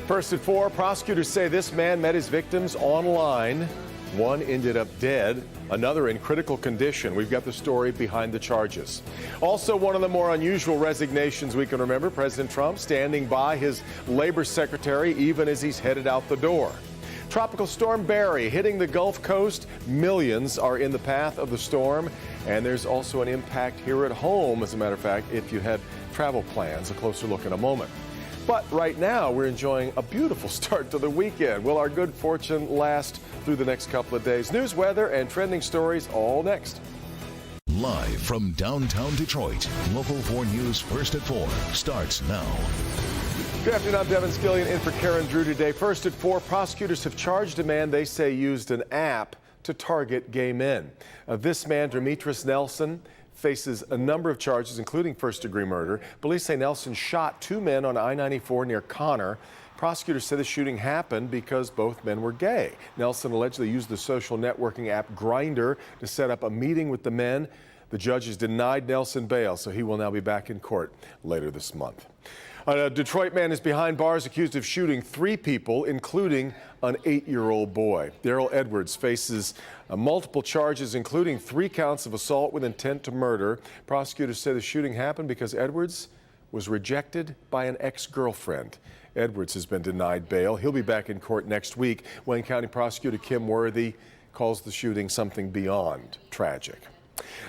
First at 4, prosecutors say this man met his victims online. One ended up dead, another in critical condition. We've got the story behind the charges. Also, one of the more unusual resignations we can remember, President Trump standing by his labor secretary even as he's headed out the door. Tropical storm Barry hitting the Gulf Coast. Millions are in the path of the storm. And there's also an impact here at home, as a matter of fact, if you had travel plans. A closer look in a moment. But right now, we're enjoying a beautiful start to the weekend. Will our good fortune last through the next couple of days? News, weather, and trending stories all next. Live from downtown Detroit, Local 4 News First at 4 starts now. Good afternoon, I'm Devin Skillian in for Karen Drew today. First at 4, prosecutors have charged a man they say used an app to target gay men. This man, Demetrius Nelson, faces a number of charges, including first-degree murder. Police say Nelson shot 2 men on I-94 near Connor. Prosecutors say the shooting happened because both men were gay. Nelson allegedly used the social networking app Grindr to set up a meeting with the men. The judges denied Nelson bail, so he will now be back in court later this month. A Detroit man is behind bars accused of shooting 3 people, including an 8-year-old boy. Daryl Edwards faces multiple charges, including 3 counts of assault with intent to murder. Prosecutors say the shooting happened because Edwards was rejected by an ex-girlfriend. Edwards has been denied bail. He'll be back in court next week. Wayne County Prosecutor Kim Worthy calls the shooting something beyond tragic.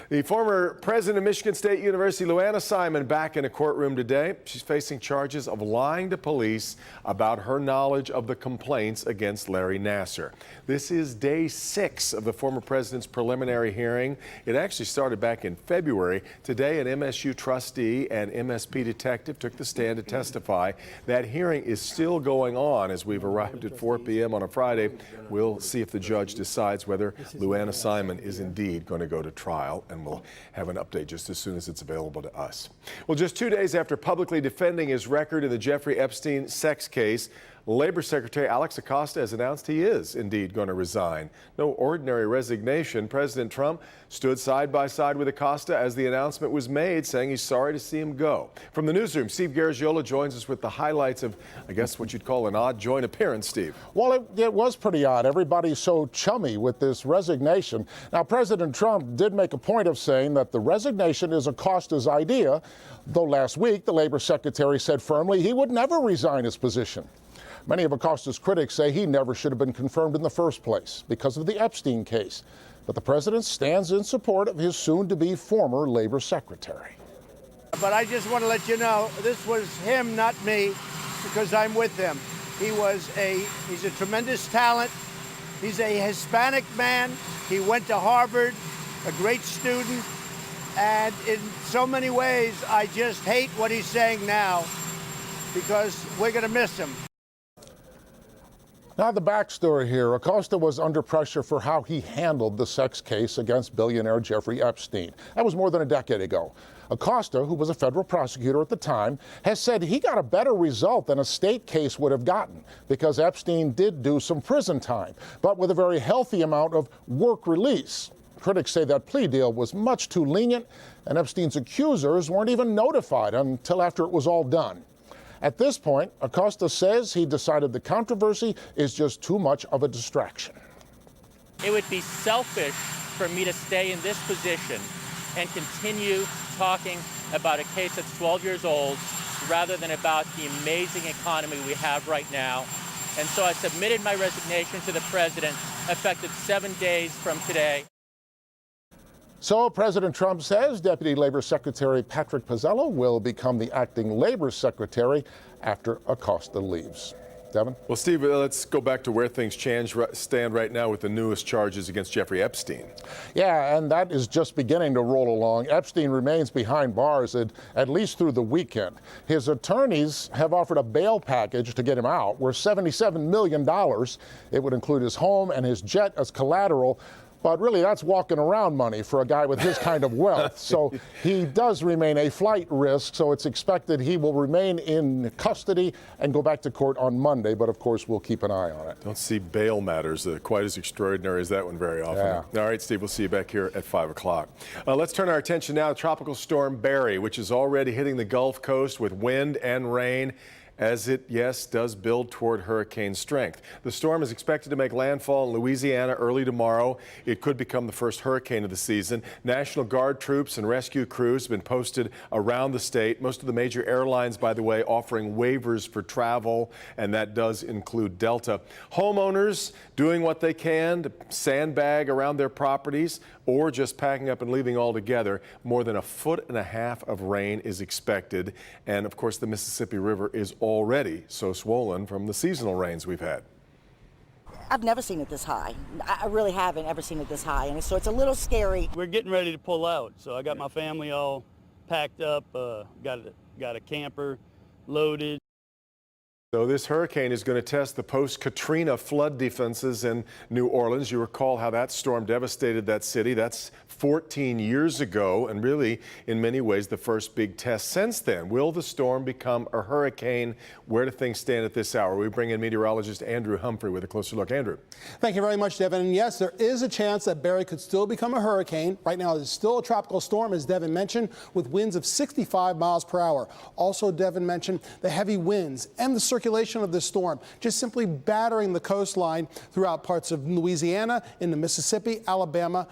The former president of Michigan State University, Luanna Simon, back in a courtroom today. She's facing charges of lying to police about her knowledge of the complaints against Larry Nassar. This is day 6 of the former president's preliminary hearing. It actually started back in February. Today, an MSU trustee and MSP detective took the stand to testify. That hearing is still going on as we've arrived at 4 p.m. on a Friday. We'll see if the judge decides whether Luanna Simon is indeed going to go to trial, and we'll have an update just as soon as it's available to us. Well, just 2 days after publicly defending his record in the Jeffrey Epstein sex case, Labor Secretary Alex Acosta has announced he is indeed going to resign. No ordinary resignation. President Trump stood side by side with Acosta as the announcement was made, saying he's sorry to see him go. From the newsroom, Steve Garagiola joins us with the highlights of, I guess, what you'd call an odd joint appearance, Steve. Well, it was pretty odd. Everybody's so chummy with this resignation. Now, President Trump did make a point of saying that the resignation is Acosta's idea, though last week the Labor Secretary said firmly he would never resign his position. Many of Acosta's critics say he never should have been confirmed in the first place because of the Epstein case. But the president stands in support of his soon-to-be former labor secretary. But I just want to let you know, this was him, not me, because I'm with him. He's a tremendous talent. He's a Hispanic man. He went to Harvard, a great student. And in so many ways, I just hate what he's saying now because we're going to miss him. Now the backstory here. Acosta was under pressure for how he handled the sex case against billionaire Jeffrey Epstein. That was more than a decade ago. Acosta, who was a federal prosecutor at the time, has said he got a better result than a state case would have gotten because Epstein did do some prison time, but with a very healthy amount of work release. Critics say that plea deal was much too lenient, and Epstein's accusers weren't even notified until after it was all done. At this point, Acosta says he decided the controversy is just too much of a distraction. It would be selfish for me to stay in this position and continue talking about a case that's 12 years old rather than about the amazing economy we have right now. And so I submitted my resignation to the president effective 7 days from today. So President Trump says Deputy Labor Secretary Patrick Pizzello will become the acting Labor Secretary after Acosta leaves. Devin? Well, Steve, let's go back to where things stand right now with the newest charges against Jeffrey Epstein. Yeah, and that is just beginning to roll along. Epstein remains behind bars at least through the weekend. His attorneys have offered a bail package to get him out worth $77 million. It would include his home and his jet as collateral. But really, that's walking around money for a guy with his kind of wealth. So he does remain a flight risk, so it's expected he will remain in custody and go back to court on Monday. But, of course, we'll keep an eye on it. Don't see bail matters quite as extraordinary as that one very often. Yeah. All right, Steve, we'll see you back here at 5 o'clock. Let's turn our attention now to Tropical Storm Barry, which is already hitting the Gulf Coast with wind and rain. as it, yes, does build toward hurricane strength. The storm is expected to make landfall in Louisiana early tomorrow. It could become the first hurricane of the season. National Guard troops and rescue crews have been posted around the state. Most of the major airlines, by the way, offering waivers for travel, and that does include Delta. Homeowners doing what they can to sandbag around their properties or just packing up and leaving altogether. More than 1.5 feet of rain is expected. And of course, the Mississippi River is already so swollen from the seasonal rains we've had. I've never seen it this high. I really haven't ever seen it this high, and so it's a little scary. We're getting ready to pull out, so I got my family all packed up, got a camper loaded. So this hurricane is going to test the post-Katrina flood defenses in New Orleans. You recall how that storm devastated that city. That's 14 years ago, and really, in many ways, the first big test since then. Will the storm become a hurricane? Where do things stand at this hour? We bring in meteorologist Andrew Humphrey with a closer look. Andrew. Thank you very much, Devin. And yes, there is a chance that Barry could still become a hurricane. Right now, it's still a tropical storm, as Devin mentioned, with winds of 65 miles per hour. Also, Devin mentioned the heavy winds and the circulation of this storm just simply battering the coastline throughout parts of Louisiana, into Mississippi, Alabama,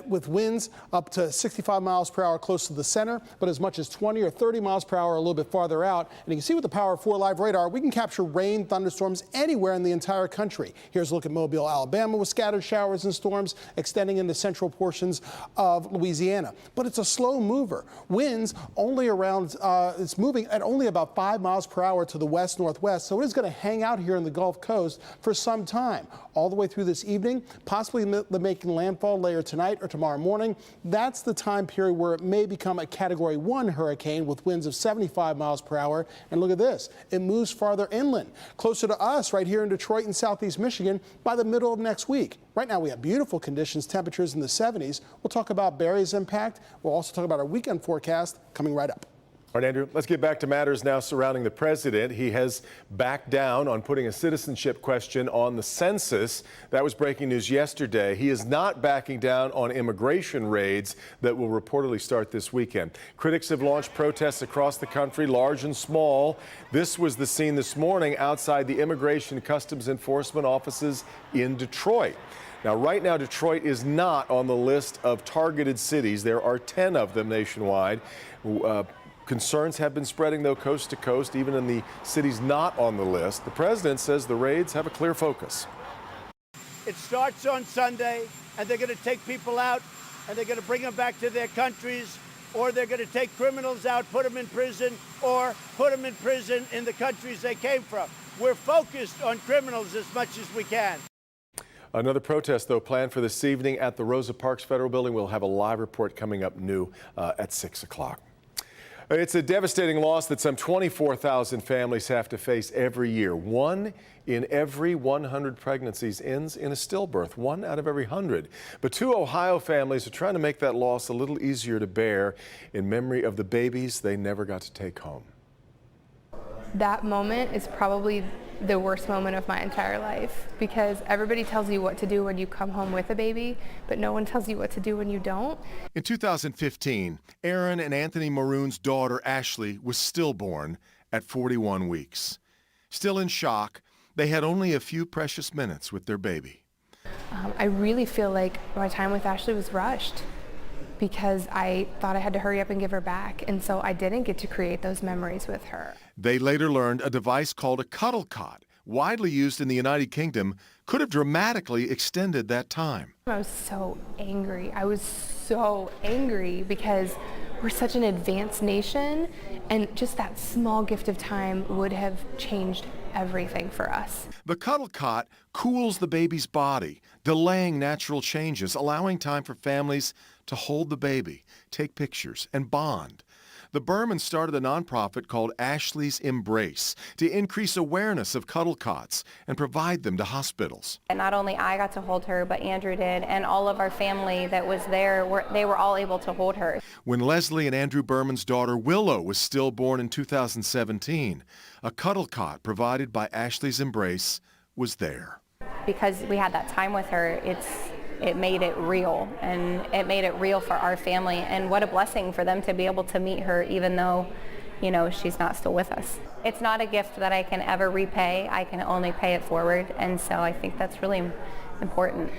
with winds up to 65 miles per hour close to the center, but as much as 20 or 30 miles per hour a little bit farther out. And you can see with the Power 4 live radar, we can capture rain, thunderstorms anywhere in the entire country. Here's a look at Mobile, Alabama, with scattered showers and storms extending into central portions of Louisiana. But it's a slow mover. Winds only around, it's moving at only about 5 miles per hour to the west-northwest, so it is going to hang out here in the Gulf Coast for some time, all the way through this evening, possibly making landfall later tonight or tomorrow morning. That's the time period where it may become a Category 1 hurricane with winds of 75 miles per hour. And look at this, it moves farther inland, closer to us right here in Detroit and southeast Michigan by the middle of next week. Right now we have beautiful conditions, temperatures in the 70s. We'll talk about Barry's impact. We'll also talk about our weekend forecast coming right up. All right, Andrew, let's get back to matters now surrounding the president. He has backed down on putting a citizenship question on the census. That was breaking news yesterday. He is not backing down on immigration raids that will reportedly start this weekend. Critics have launched protests across the country, large and small. This was the scene this morning outside the Immigration Customs Enforcement offices in Detroit. Now, right now, Detroit is not on the list of targeted cities. There are 10 of them nationwide. Concerns have been spreading, though, coast to coast, even in the cities not on the list. The president says the raids have a clear focus. It starts on Sunday, and they're going to take people out, and they're going to bring them back to their countries, or they're going to take criminals out, put them in prison, or put them in prison in the countries they came from. We're focused on criminals as much as we can. Another protest, though, planned for this evening at the Rosa Parks Federal Building. We'll have a live report coming up new at 6 o'clock. It's a devastating loss that some 24,000 families have to face every year. 1 in every 100 pregnancies ends in a stillbirth, 1 out of every 100. But 2 Ohio families are trying to make that loss a little easier to bear in memory of the babies they never got to take home. That moment is probably the worst moment of my entire life, because everybody tells you what to do when you come home with a baby, but no one tells you what to do when you don't. In 2015, Aaron and Anthony Maroon's daughter, Ashley, was stillborn at 41 weeks. Still in shock, they had only a few precious minutes with their baby. I really feel like my time with Ashley was rushed, because I thought I had to hurry up and give her back, and so I didn't get to create those memories with her. They later learned a device called a cuddle cot, widely used in the United Kingdom, could have dramatically extended that time. I was so angry. I was so angry because we're such an advanced nation, and just that small gift of time would have changed everything for us. The cuddle cot cools the baby's body, delaying natural changes, allowing time for families to hold the baby, take pictures, and bond. The Bermans started a nonprofit called Ashley's Embrace to increase awareness of cuddle cots and provide them to hospitals. And not only I got to hold her, but Andrew did, and all of our family that was there, they were all able to hold her. When Leslie and Andrew Berman's daughter Willow was stillborn in 2017, a cuddle cot provided by Ashley's Embrace was there. Because we had that time with her, it made it real, and it made it real for our family. And what a blessing for them to be able to meet her, even though she's not still with us. It's not a gift that I can ever repay. I can only pay it forward, and so I think that's really important.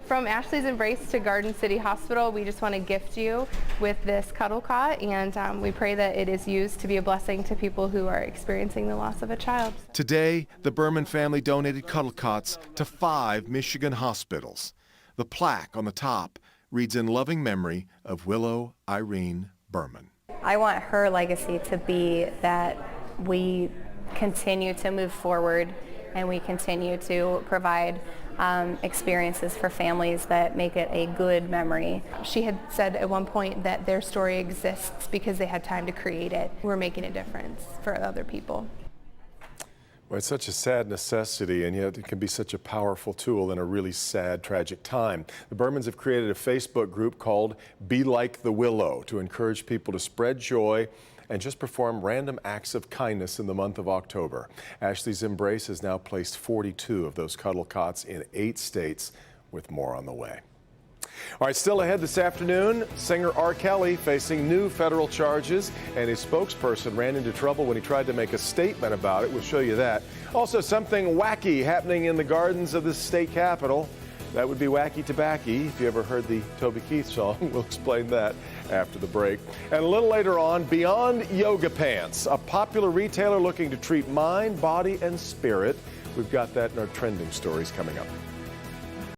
From Ashley's Embrace to Garden City Hospital, we just want to gift you with this cuddle cot, and we pray that it is used to be a blessing to people who are experiencing the loss of a child. Today, the Berman family donated cuddle cots to 5 Michigan hospitals. The plaque on the top reads in loving memory of Willow Irene Berman. I want her legacy to be that we continue to move forward and we continue to provide experiences for families that make it a good memory. She had said at one point that their story exists because they had time to create it. We're making a difference for other people. Well, it's such a sad necessity, and yet it can be such a powerful tool in a really sad, tragic time. The Bermans have created a Facebook group called Be Like the Willow to encourage people to spread joy and just perform random acts of kindness in the month of October. Ashley's Embrace has now placed 42 of those cuddle cots in 8 states, with more on the way. All right, still ahead this afternoon, singer R. Kelly facing new federal charges, and his spokesperson ran into trouble when he tried to make a statement about it. We'll show you that. Also, something wacky happening in the gardens of the state capitol. That would be Wacky Tobacky. If you ever heard the Toby Keith song, we'll explain that after the break. And a little later on, Beyond Yoga Pants, a popular retailer looking to treat mind, body, and spirit. We've got that in our trending stories coming up.